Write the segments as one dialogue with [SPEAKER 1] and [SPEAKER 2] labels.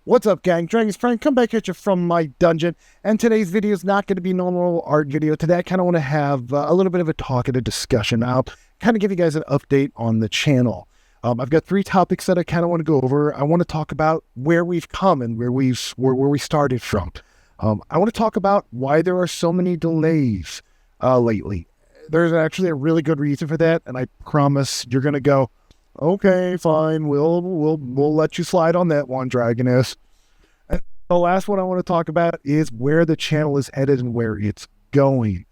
[SPEAKER 1] What's up, gang? Dragonus friend, come back at you from my dungeon. And today's video is not going to be a normal art video. Today, I kind of want to have a little bit of a talk and a discussion. I'll kind of give you guys an update on the channel. I've got 3 topics that I kind of want to go over. I want to talk about where we've come and where we started from. I want to talk about why there are so many delays lately. There's actually a really good reason for that, and I promise you're going to go, okay, fine, we'll let you slide on that one, Dragonus. And the last one I want to talk about is where the channel is headed and where it's going.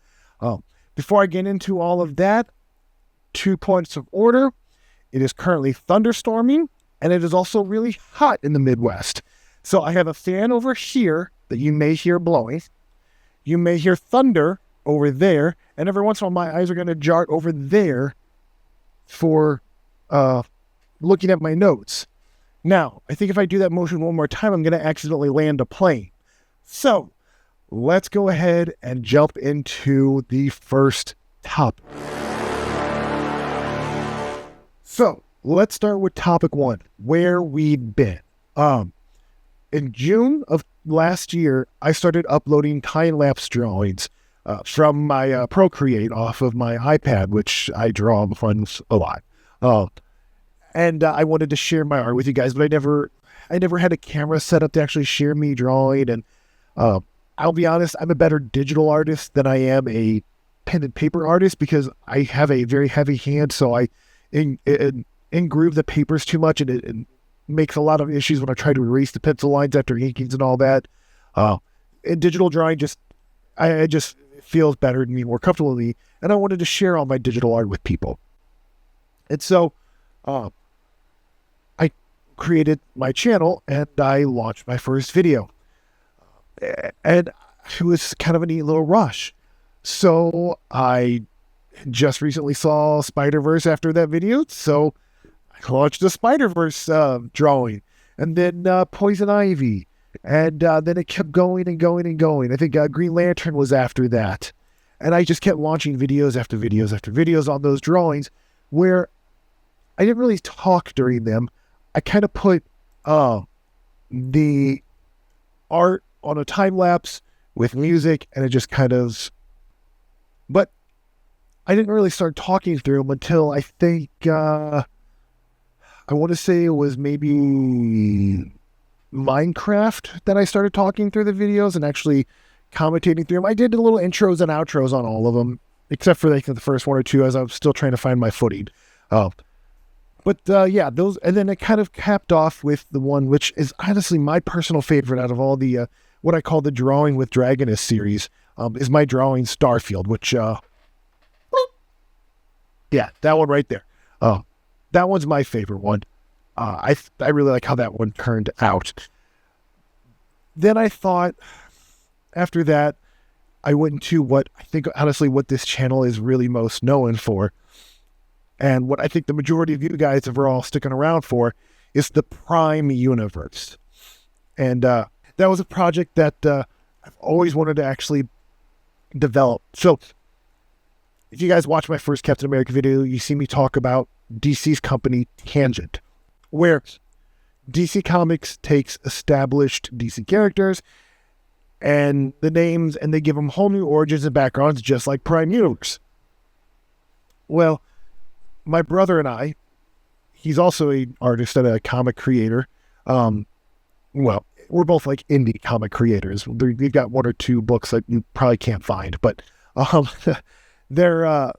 [SPEAKER 1] Before I get into all of that, 2 points of order. It is currently thunderstorming, and it is also really hot in the Midwest. So I have a fan over here that you may hear blowing. You may hear thunder over there, and every once in a while my eyes are going to jart over there for looking at my notes. Now, I think if I do that motion one more time, I'm going to accidentally land a plane. So, let's go ahead and jump into the first topic. So, let's start with topic 1, where we've been. In June of last year, I started uploading time-lapse drawings from my Procreate off of my iPad, which I draw on friends a lot. And I wanted to share my art with you guys, but I never had a camera set up to actually share me drawing. And I'll be honest, I'm a better digital artist than I am a pen and paper artist because I have a very heavy hand, so I engroove the papers too much, and it makes a lot of issues when I try to erase the pencil lines after inkings and all that. In digital drawing, I just feels better to me, more comfortable with me, and I wanted to share all my digital art with people. And so I created my channel and I launched my first video. And it was kind of a neat little rush. So I just recently saw Spider-Verse after that video, so I launched a Spider-Verse drawing. And then Poison Ivy. And then it kept going and going and going. I think Green Lantern was after that. And I just kept launching videos after videos after videos on those drawings where I didn't really talk during them. I kind of put the art on a time lapse with music, and it just kind of... But I didn't really start talking through them until I think... I want to say it was maybe Minecraft that I started talking through the videos and actually commentating through them. I did little intros and outros on all of them, except for like the first 1 or 2 as I was still trying to find my footing. Yeah, those, and then it kind of capped off with the one which is honestly my personal favorite out of all the what I call the Drawing with Dragonus series, is my drawing Starfield, which yeah, that one right there. That one's my favorite one. I really like how that one turned out. Then I thought, after that, I went into what I think, honestly, what this channel is really most known for, and what I think the majority of you guys are all sticking around for, is the Prime universe. And that was a project that I've always wanted to actually develop. So, if you guys watch my first Captain America video, you see me talk about DC's company Tangent, where DC Comics takes established DC characters and the names, and they give them whole new origins and backgrounds, just like Prime Universe. Well, my brother and I, he's also an artist and a comic creator. Well, we're both like indie comic creators. We've got 1 or 2 books that you probably can't find, but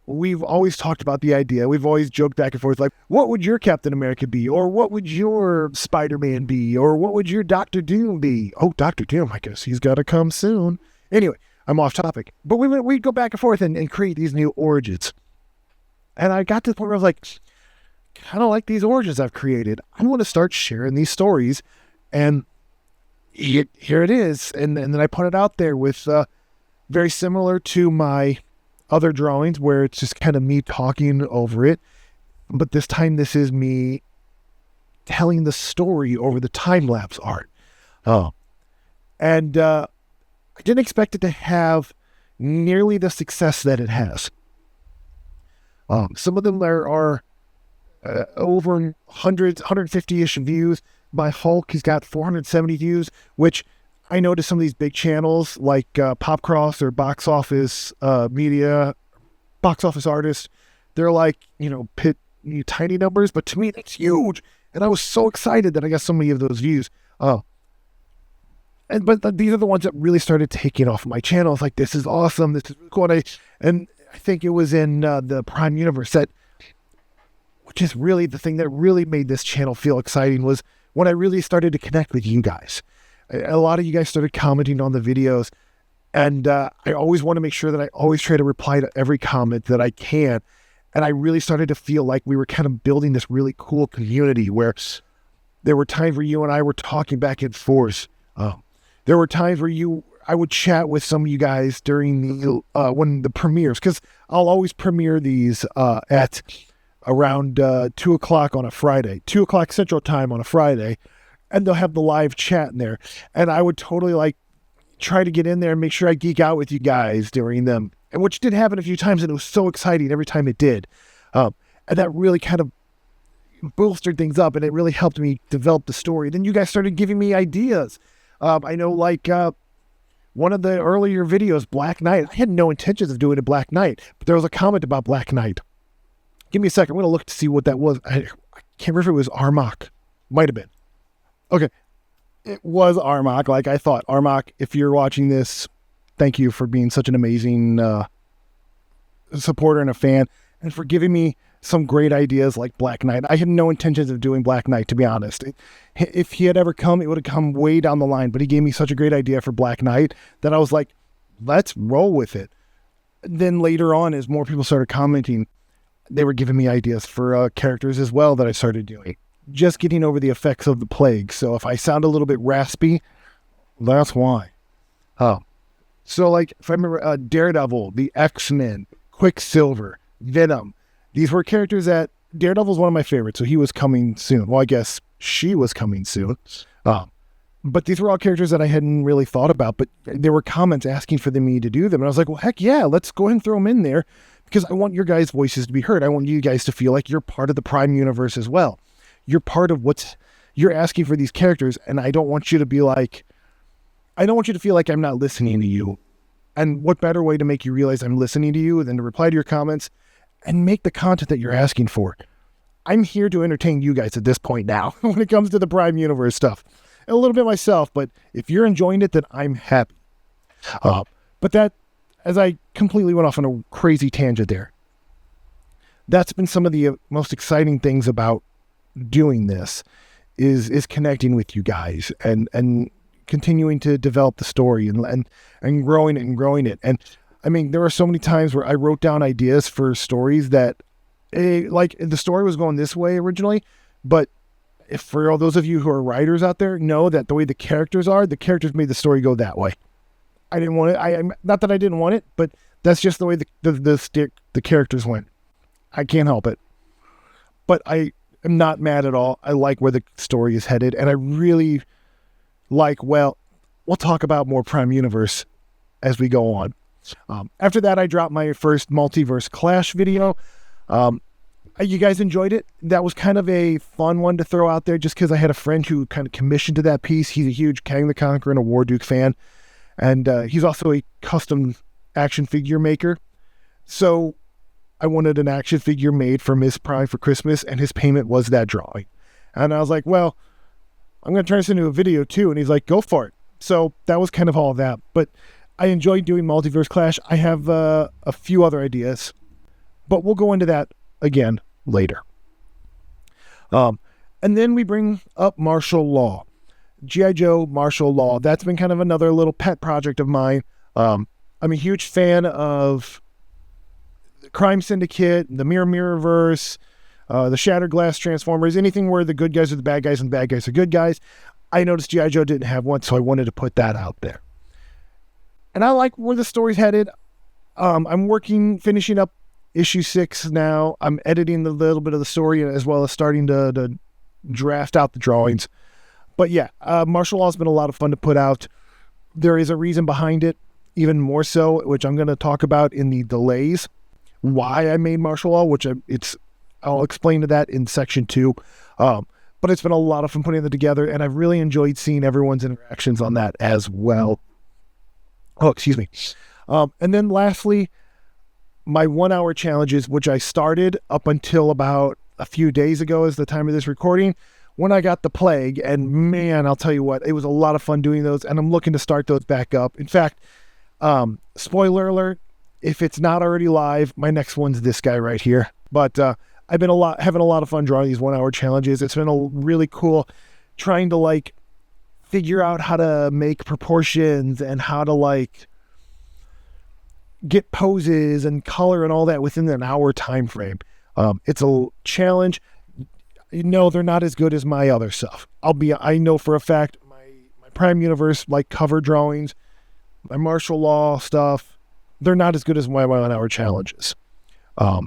[SPEAKER 1] we've always talked about the idea. We've always joked back and forth, like, what would your Captain America be? Or what would your Spider-Man be? Or what would your Doctor Doom be? Oh, Doctor Doom, I guess he's got to come soon. Anyway, I'm off topic. But we'd go back and forth and create these new origins. And I got to the point where I was like, kind of like these origins I've created. I want to start sharing these stories. And here it is. And then I put it out there with very similar to my other drawings where it's just kind of me talking over it, but this time this is me telling the story over the time-lapse art. And I didn't expect it to have nearly the success that it has. Some of them are over hundreds, 150-ish views. by Hulk. He's got 470 views, which I noticed some of these big channels like Popcross or Box Office Media, Box Office Artist, they're like, tiny numbers, but to me, that's huge. And I was so excited that I got so many of those views. But these are the ones that really started taking off my channel. It's like, this is awesome. This is really cool. And I think it was in the Prime Universe which is really the thing that really made this channel feel exciting, was when I really started to connect with you guys. A lot of you guys started commenting on the videos, and I always want to make sure that I always try to reply to every comment that I can. And I really started to feel like we were kind of building this really cool community where there were times where you and I were talking back and forth. There were times where I would chat with some of you guys during when the premieres, because I'll always premiere these at around 2 o'clock on a Friday, 2 o'clock Central Time on a Friday, and they'll have the live chat in there. And I would totally try to get in there and make sure I geek out with you guys during them, and which did happen a few times, and it was so exciting every time it did. And that really kind of bolstered things up, and it really helped me develop the story. Then you guys started giving me ideas. I know one of the earlier videos, Black Knight, I had no intentions of doing a Black Knight, but there was a comment about Black Knight. Give me a second. I'm going to look to see what that was. I can't remember if it was Armok. Might have been. Okay. It was Armok, like I thought. Armok, if you're watching this, thank you for being such an amazing supporter and a fan, and for giving me some great ideas like Black Knight. I had no intentions of doing Black Knight, to be honest. If he had ever come, it would have come way down the line, but he gave me such a great idea for Black Knight that I was like, let's roll with it. Then later on, as more people started commenting, they were giving me ideas for characters as well that I started doing. Just getting over the effects of the plague. So if I sound a little bit raspy, that's why. So if I remember Daredevil, the X-Men, Quicksilver, Venom, these were characters that Daredevil's one of my favorites, so he was coming soon. Well, I guess she was coming soon. But these were all characters that I hadn't really thought about, but there were comments asking for me to do them. And I was like, well, heck yeah, let's go ahead and throw them in there, because I want your guys' voices to be heard. I want you guys to feel like you're part of the Prime Universe as well. You're part of you're asking for these characters, and I don't want you to feel like I'm not listening to you. And what better way to make you realize I'm listening to you than to reply to your comments and make the content that you're asking for. I'm here to entertain you guys at this point now when it comes to the Prime Universe stuff. And a little bit myself, but if you're enjoying it, then I'm happy. But that, as I completely went off on a crazy tangent there, that's been some of the most exciting things about doing this is connecting with you guys and continuing to develop the story and growing it. And I mean, there were so many times where I wrote down ideas for stories that the story was going this way originally, but if for all those of you who are writers out there know that the way the characters made the story go that way. I didn't want it. Not that I didn't want it, but that's just the way the characters went. I can't help it. But I am not mad at all. I like where the story is headed, and I really we'll talk about more Prime Universe as we go on. After that, I dropped my first Multiverse Clash video. You guys enjoyed it? That was kind of a fun one to throw out there just because I had a friend who kind of commissioned to that piece. He's a huge Kang the Conqueror and a War Duke fan. And he's also a custom action figure maker. So I wanted an action figure made for Miss Prime for Christmas, and his payment was that drawing. And I was like, well, I'm going to turn this into a video too. And he's like, go for it. So that was kind of all of that. But I enjoyed doing Multiverse Clash. I have a few other ideas, but we'll go into that again later. And then we bring up martial law. G.I. Joe martial law. That's been kind of another little pet project of mine. I'm a huge fan of Crime Syndicate, the Mirrorverse, the Shattered Glass Transformers, anything where the good guys are the bad guys and the bad guys are good guys. I noticed G.I. Joe didn't have one, so I wanted to put that out there. And I like where the story's headed. I'm finishing up issue 6 now. I'm editing a little bit of the story as well as starting to draft out the drawings. But yeah, martial law has been a lot of fun to put out. There is a reason behind it, even more so, which I'm going to talk about in the delays. Why I made martial law, I'll explain to that in section 2. but it's been a lot of fun putting them together, and I've really enjoyed seeing everyone's interactions on that as well. Oh, excuse me. And then lastly, my 1 hour challenges, which I started up until about a few days ago as the time of this recording, when I got the plague. And man, I'll tell you what, it was a lot of fun doing those, and I'm looking to start those back up. In fact, spoiler alert, if it's not already live, my next one's this guy right here. But I've been having a lot of fun drawing these 1 hour challenges. It's been really cool trying to like figure out how to make proportions and how to like get poses and color and all that within an hour time frame. It's a challenge. No, they're not as good as my other stuff. I know for a fact my Prime Universe like cover drawings, my martial law stuff, they're not as good as my 1 hour challenges. Or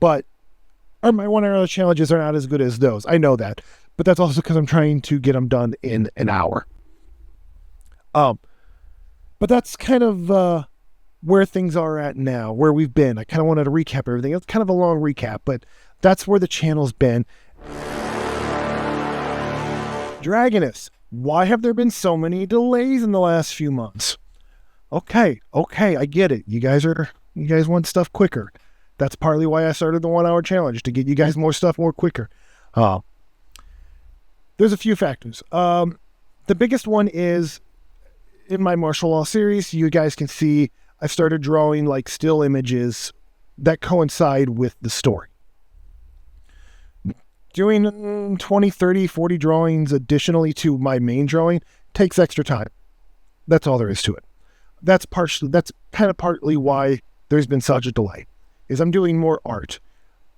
[SPEAKER 1] my 1 hour challenges are not as good as those. I know that, but that's also because I'm trying to get them done in an hour. But that's kind of where things are at now, where we've been. I kind of wanted to recap everything. It's kind of a long recap, but that's where the channel's been. Dragonus, why have there been so many delays in the last few months? Okay, I get it. You guys want stuff quicker. That's partly why I started the 1 hour challenge, to get you guys more stuff more quicker. There's a few factors. The biggest one is in my martial law series, you guys can see I've started drawing like still images that coincide with the story. Doing 20, 30, 40 drawings additionally to my main drawing takes extra time. That's all there is to it. That's kind of partly why there's been such a delay, is I'm doing more art,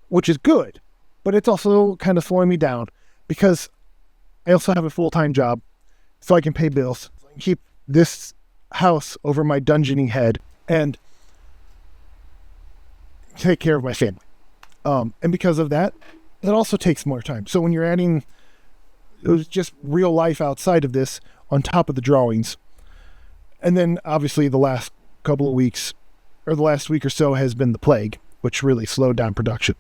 [SPEAKER 1] which is good, but it's also kind of slowing me down because I also have a full-time job, so I can pay bills, so I can keep this house over my dungeoning head and take care of my family. And because of that, it also takes more time. So when you're adding it was just real life outside of this on top of the drawings, and then obviously the last couple of weeks, or the last week or so, has been the plague, which really slowed down production.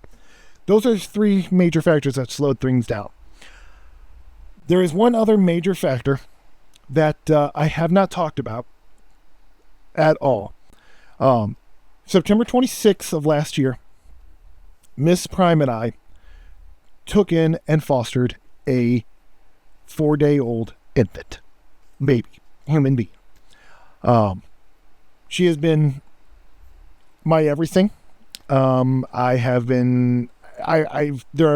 [SPEAKER 1] Those are three major factors that slowed things down. There is one other major factor that I have not talked about at all. September 26th of last year, Miss Prime and I took in and fostered a 4-day-old infant, baby, human being. She has been my everything. There are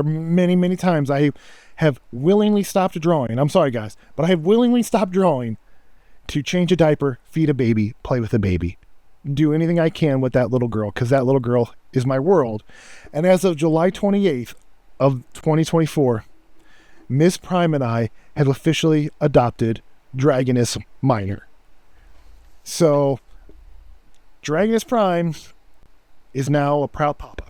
[SPEAKER 1] many times I have willingly stopped drawing. I'm sorry, guys, but I have willingly stopped drawing to change a diaper, feed a baby, play with a baby, do anything I can with that little girl, because that little girl is my world. And as of July 28th of 2024, Miss Prime and I have officially adopted Dragonus Minor. So, Dragonus Prime is now a proud papa.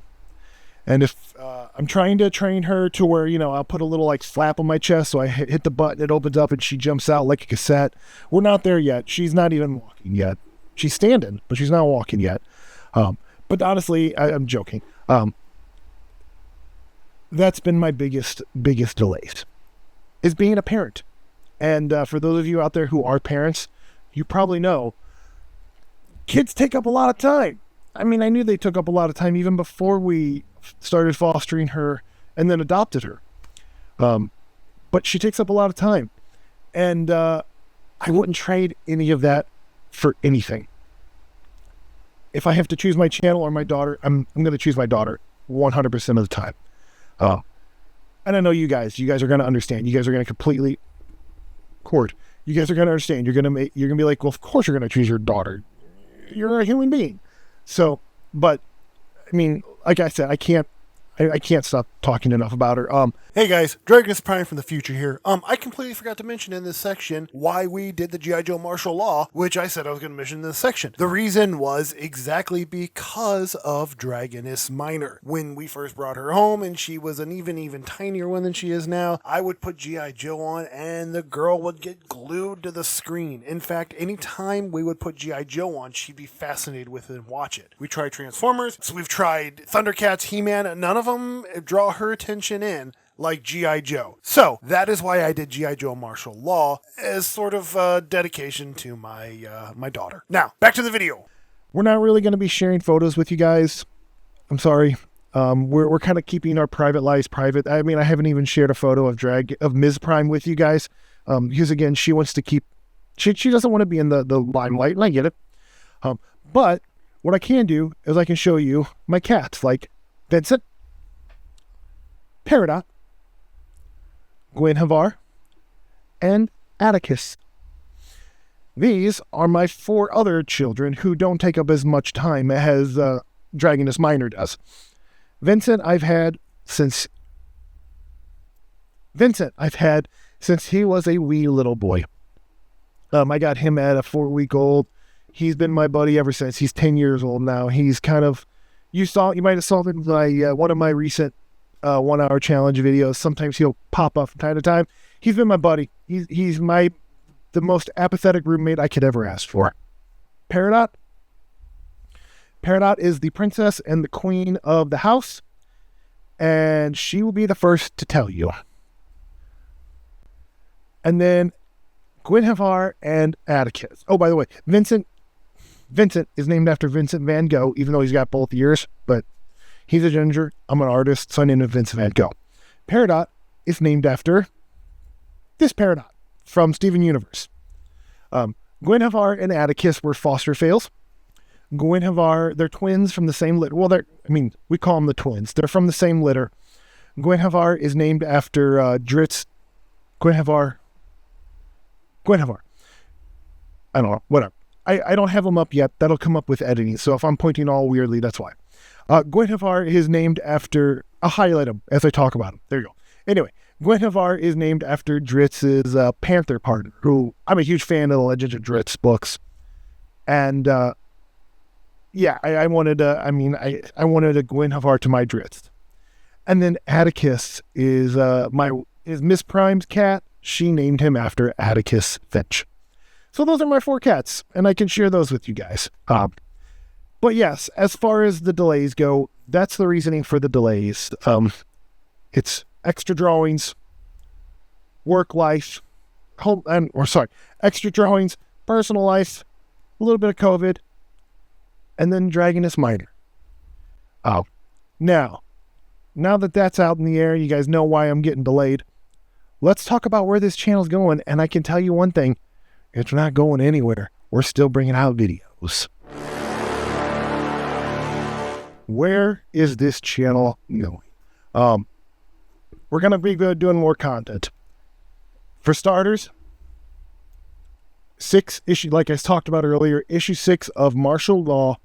[SPEAKER 1] And if I'm trying to train her to where, I'll put a little like flap on my chest, so I hit the button, it opens up, and she jumps out like a cassette. We're not there yet. She's not even walking yet. She's standing, but she's not walking yet. But honestly, I'm joking. That's been my biggest delays, is being a parent. And for those of you out there who are parents, you probably know kids take up a lot of time. I mean, I knew they took up a lot of time even before we started fostering her and then adopted her. But she takes up a lot of time. And I wouldn't trade any of that for anything. If I have to choose my channel or my daughter, I'm going to choose my daughter 100% of the time. And I know you guys are going to understand. You guys are going to completely court. You guys are going to understand. You're going to be like, well, of course you're going to choose your daughter. You're a human being. So, but I mean, like I said, I can't stop talking enough about her.
[SPEAKER 2] Hey guys, Dragonus Prime from the future here. I completely forgot to mention in this section why we did the G.I. Joe martial law, which I said I was going to mention in this section. The reason was exactly because of Dragonus Minor. When we first brought her home and she was an even tinier one than she is now, I would put G.I. Joe on and the girl would get glued to the screen. In fact, anytime we would put G.I. Joe on, she'd be fascinated with it and watch it. We tried Transformers, so we've tried Thundercats, He-Man, none of them draw her attention in like G.I. Joe. So that is why I did G.I. Joe Martial Law as sort of dedication to my daughter. Now, back to the video.
[SPEAKER 1] We're not really going to be sharing photos with you guys. I'm sorry. We're kind of keeping our private lives private. I mean, I haven't even shared a photo of Ms. Prime with you guys. Because again, she wants to keep, she doesn't want to be in the limelight, and I get it. But what I can do is I can show you my cats, like Vincent, Peridot, Gwenhavar, and Atticus. These are my 4 other children who don't take up as much time as Dragonus Minor does. Vincent I've had since he was a wee little boy. I got him at a 4-week-old. He's been my buddy ever since. He's 10 years old now. He's kind of, you might have saw it in one of my recent 1-hour challenge videos. Sometimes he'll pop up from time to time. He's been my buddy. He's the most apathetic roommate I could ever ask for. Peridot is the princess and the queen of the house, and she will be the first to tell you. And then Gwenhavar and Atticus. Oh, by the way, Vincent is named after Vincent van Gogh, even though he's got both ears, but he's a ginger. I'm an artist, so I named him Vincent van Gogh. Peridot is named after this Peridot from Steven Universe. Gwenhavar and Atticus were foster fails. Gwenhavar, they're twins from the same litter. Well, we call them the twins. They're from the same litter. Gwenhavar is named after Dritz. Gwenhavar. I don't know. Whatever. I don't have them up yet. That'll come up with editing. So if I'm pointing all weirdly, that's why. Gwenhavar is named after... I'll highlight him as I talk about him. There you go. Anyway, Gwenhavar is named after Dritz's Panther partner, who I'm a huge fan of the Legends of Dritz books. And... I wanted a Gwenhavar to my Dritz. And then Atticus is Miss Prime's cat. She named him after Atticus Finch. So those are my 4 cats, and I can share those with you guys. But yes, as far as the delays go, that's the reasoning for the delays. It's extra drawings, work life, extra drawings, personal life, a little bit of COVID, and then Dragonus Minor. Now that that's out in the air, you guys know why I'm getting delayed. Let's talk about where this channel's going, and I can tell you one thing. It's not going anywhere. We're still bringing out videos. Where is this channel going? We're going to be doing more content. For starters, 6 issue, like I talked about earlier, issue 6 of Martial Law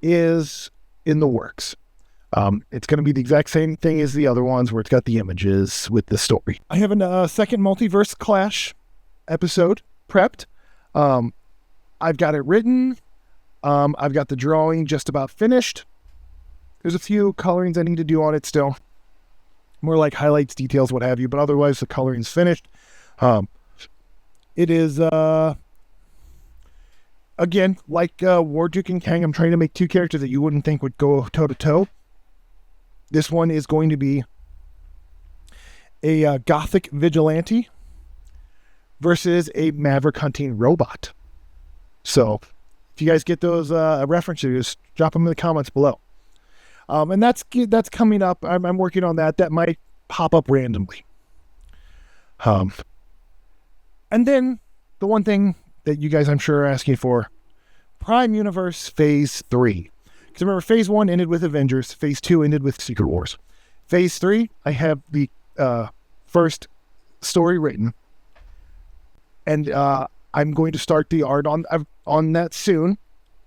[SPEAKER 1] is in the works. It's going to be the exact same thing as the other ones, where it's got the images with the story. I have a second Multiverse Clash episode prepped. I've got it written. I've got the drawing just about finished. There's a few colorings I need to do on it still. More like highlights, details, what have you, but otherwise the coloring's finished. It is, again, like Warduke and Kang, I'm trying to make 2 characters that you wouldn't think would go toe-to-toe. This one is going to be a gothic vigilante versus a maverick hunting robot. So, if you guys get those references, drop them in the comments below. And that's coming up. I'm working on that. That might pop up randomly. And then, the one thing that you guys, I'm sure, are asking for, Prime Universe Phase 3. Because remember, Phase 1 ended with Avengers. Phase 2 ended with Secret Wars. Phase 3, I have the first story written. And I'm going to start the art on that soon.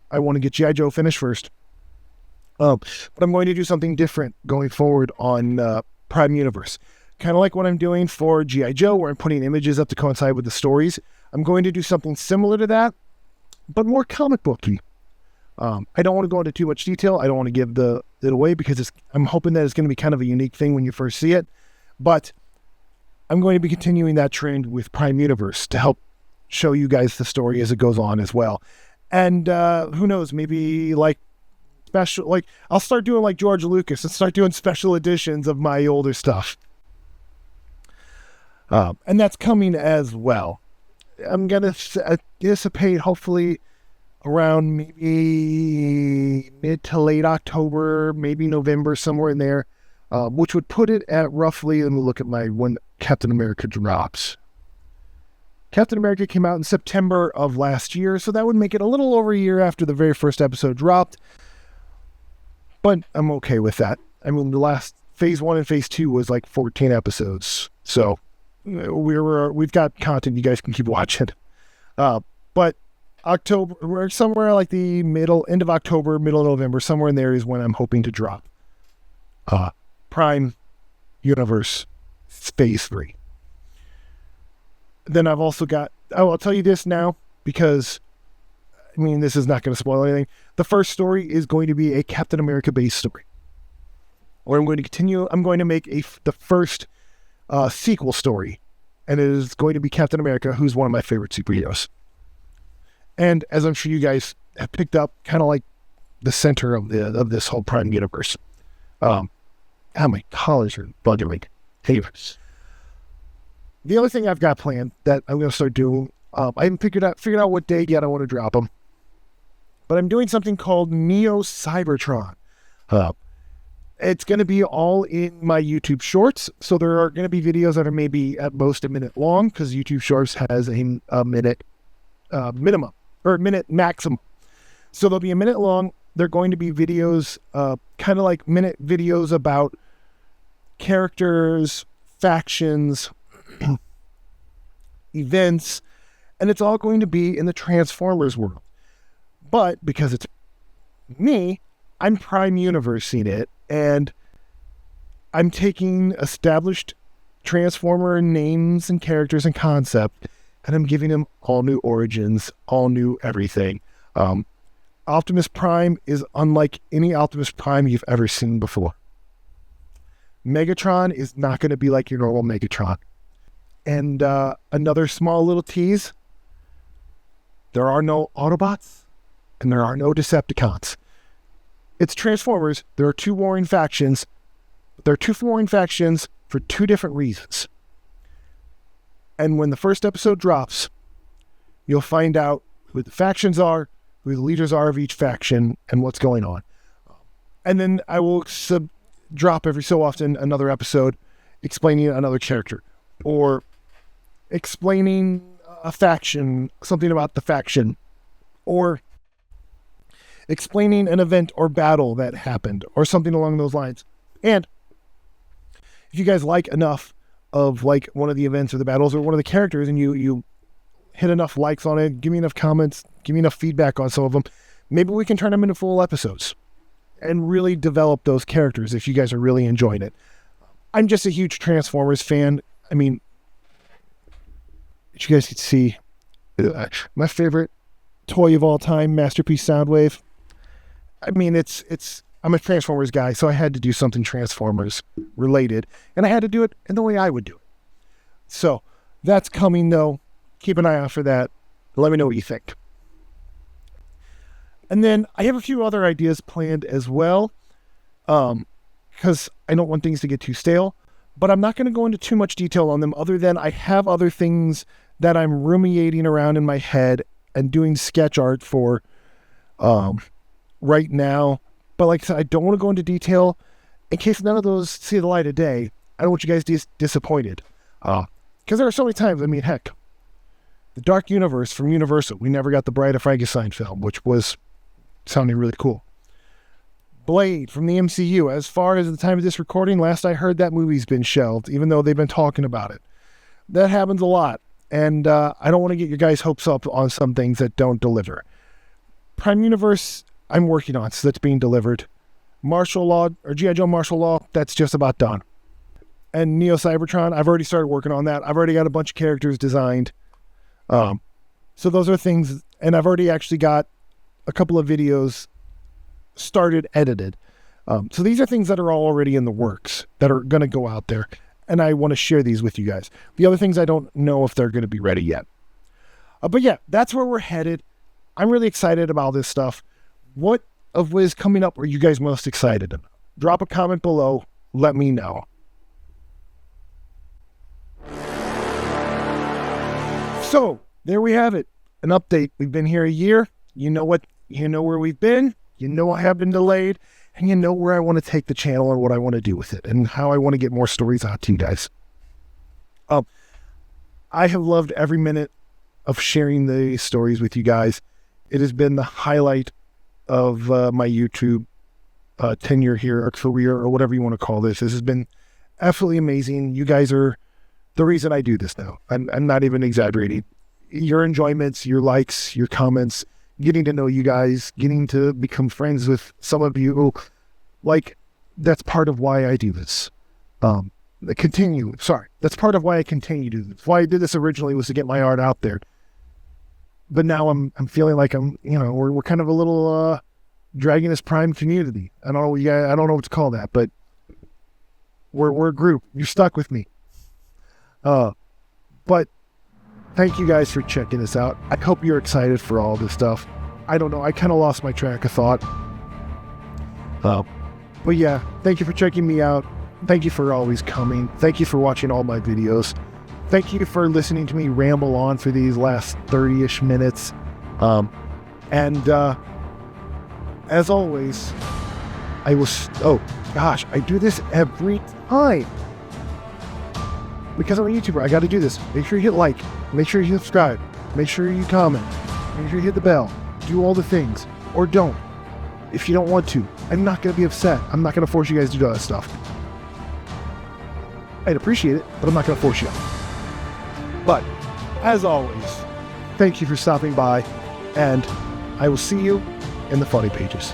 [SPEAKER 1] I want to get G.I. Joe finished first. But I'm going to do something different going forward on Prime Universe. Kind of like what I'm doing for G.I. Joe, where I'm putting images up to coincide with the stories. I'm going to do something similar to that, but more comic booky. I don't want to go into too much detail. I don't want to give it away because I'm hoping that it's going to be kind of a unique thing when you first see it. But I'm going to be continuing that trend with Prime Universe to help show you guys the story as it goes on as well. And who knows, maybe I'll start doing like George Lucas and start doing special editions of my older stuff. And that's coming as well. I'm going to anticipate hopefully around maybe mid to late October, maybe November, somewhere in there, which would put it at roughly, let me look at when Captain America drops. Captain America came out in September of last year, so that would make it a little over a year after the very first episode dropped. But I'm okay with that. I mean, the last phase 1 and phase 2 was like 14 episodes. So we've got content you guys can keep watching. But October, we're somewhere like the end of October, middle of November, somewhere in there is when I'm hoping to drop Prime Universe Phase 3. Then I've also got, I'll tell you this now because, I mean, this is not going to spoil anything. The first story is going to be a Captain America-based story. Or I'm going to make the first sequel story. And it is going to be Captain America, who's one of my favorite superheroes. And as I'm sure you guys have picked up, kind of like the center of this whole Prime universe. My college are bugging me. Favorites. The other thing I've got planned that I'm going to start doing, I haven't figured out what day yet I want to drop them. But I'm doing something called Neo Cybertron. It's going to be all in my YouTube Shorts. So there are going to be videos that are maybe at most a minute long because YouTube Shorts has a minute minimum or a minute maximum. So they'll be a minute long. They're going to be videos, kind of like minute videos about characters, factions, events, and it's all going to be in the Transformers world. But because it's me, I'm Prime Universing it, and I'm taking established Transformer names and characters and concept, and I'm giving them all new origins, all new everything. Optimus Prime is unlike any Optimus Prime you've ever seen before. Megatron is not going to be like your normal Megatron. And another small little tease, there are no Autobots and there are no Decepticons. It's Transformers. There are two warring factions. There are two warring factions for two different reasons. And when the first episode drops, you'll find out who the factions are, who the leaders are of each faction, and what's going on. And then I will drop every so often another episode explaining another character or explaining a faction, something about the faction, or explaining an event or battle that happened or something along those lines. And if you guys like enough of like one of the events or the battles or one of the characters and you hit enough likes on it, give me enough comments, give me enough feedback on some of them, maybe we can turn them into full episodes and really develop those characters if you guys are really enjoying it. I'm just a huge Transformers fan. I mean, you guys could see my favorite toy of all time, Masterpiece Soundwave. I mean, I'm a Transformers guy, so I had to do something Transformers related, and I had to do it in the way I would do it. So that's coming though. Keep an eye out for that. Let me know what you think. And then I have a few other ideas planned as well, because I don't want things to get too stale, but I'm not going to go into too much detail on them other than I have other things that I'm ruminating around in my head and doing sketch art for right now. But like I said, I don't want to go into detail in case none of those see the light of day. I don't want you guys disappointed. Because there are so many times, I mean, heck, the Dark Universe from Universal, we never got the Bride of Frankenstein film, which was sounding really cool. Blade from the MCU, as far as the time of this recording, last I heard that movie's been shelved, even though they've been talking about it. That happens a lot. And I don't want to get your guys' hopes up on some things that don't deliver. Prime Universe, I'm working on, so that's being delivered. Martial Law, or G.I. Joe Martial Law, that's just about done. And Neo Cybertron, I've already started working on that. I've already got a bunch of characters designed. So those are things, and I've already actually got a couple of videos started, edited. So these are things that are all already in the works that are going to go out there. And I want to share these with you guys. The other things I don't know if they're going to be ready yet. But yeah, that's where we're headed. I'm really excited about this stuff. What is coming up are you guys most excited about? Drop a comment below. Let me know. So there we have it. An update. We've been here a year. You know where we've been. You know I have been delayed. And you know where I want to take the channel and what I want to do with it and how I want to get more stories out to you guys. I have loved every minute of sharing the stories with you guys. It has been the highlight of my YouTube tenure here, or career, or whatever you want to call this. This has been absolutely amazing. You guys are the reason I do this now. I'm not even exaggerating. Your enjoyments, your likes, your comments, getting to know you guys, getting to become friends with some of you, like, that's part of why I do this. That's part of why I continue to do this. Why I did this originally was to get my art out there. But now I'm feeling like we're kind of a little Dragonus Prime community. I don't know what to call that, but we're a group. You're stuck with me. But thank you guys for checking this out. I hope you're excited for all this stuff. I don't know. I kind of lost my track of thought. But yeah, thank you for checking me out. Thank you for always coming. Thank you for watching all my videos. Thank you for listening to me ramble on for these last 30-ish minutes. As always, I do this every time. Because I'm a YouTuber, I got to do this. Make sure you hit like. Make sure you subscribe. Make sure you comment. Make sure you hit the bell. Do all the things. Or don't. If you don't want to. I'm not going to be upset. I'm not going to force you guys to do all that stuff. I'd appreciate it, but I'm not going to force you. But, as always, thank you for stopping by, and I will see you in the funny pages.